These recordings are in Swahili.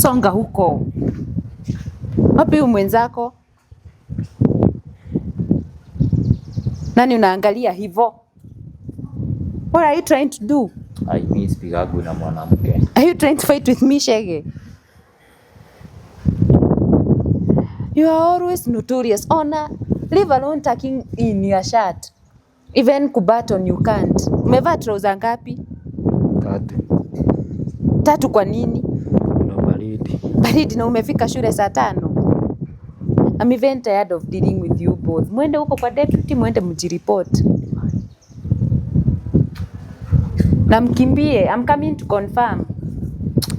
Songa huko. Wapi mwenzako? Nani unaangalia hivyo? What are you trying to do? I miss pigagu na mwanamke. Are you trying to fight with me, Shege? You are always notorious. Ona, leave alone tucking in your shirt. Even kubaton you can't. Umevaa trouser ngapi? 3 kwa nini? No baridi. Baridi na umefika shule saa 5. I'm even tired of dealing with you both. Mwende huko kwa deputy, mwende mjireport. Na mkimbie, I'm coming to confirm.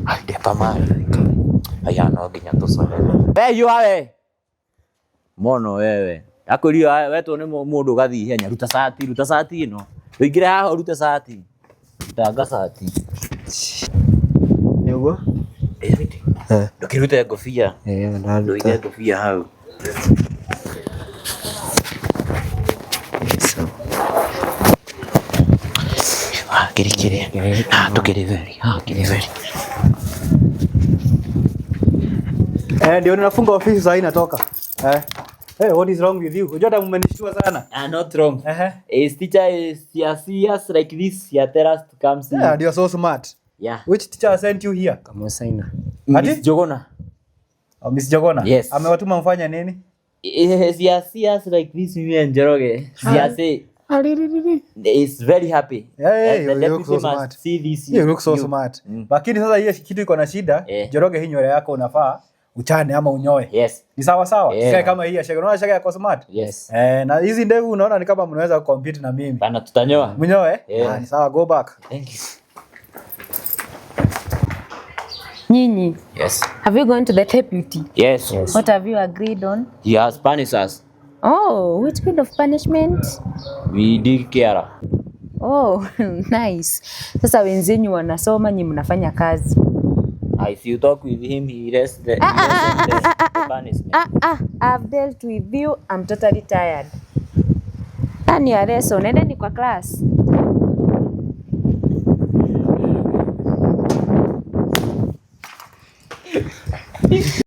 Ade pamali. Aya no ginya tusone. Yu awe. Mono wewe. Akorio wewe to ne mundu gathi henya ruta sati no. Uingire haho ruta sati. Tanga sati. Niguo? Everything. Ndukirute ngofia. Nduire ngofia hau. Kiri. Tukiri very. Kiri very. Ndio nafunga ofisi sasa inatoka. Hey, what is wrong with you? Unajua mmenishtua sana. Not wrong. His teacher is serious like this. He tell us to come see. Yeah, you're so smart. Yeah. Which teacher sent you here? Kama saina. Miss Jogona. Oh, Miss Jogona? Yes. Amewatuma mfanya nini? Serious like this me and Njoroge. Serious. Is very happy. Yeah, you look so smart. See this. You look so smart. Lakini sasa hiyo kitu iko na shida. Njoroge, hii nywele yako unafaa uchane ama unyoe. Yes. Ni sawa sawa. Sika kama hii ya Shege. Unaona Shege yako smart? Yes. Na hizi ndevu unaona ni kama mnaweza compete na mimi. Bana tutanyoa. Mnyoe? Ni sawa, go back. Thank you. Nyinyi. Yes. Have you gone to the deputy? Yes. What have you agreed on? He has punished us. Oh, which kind of punishment? We did care. Oh, nice. Sasa wenzenyu wanasoma, nyinyi mnafanya kazi. If you talk with him, he rests the punishment. I've dealt with you. I'm totally tired. Ani ya lesson, nendeni kwa class.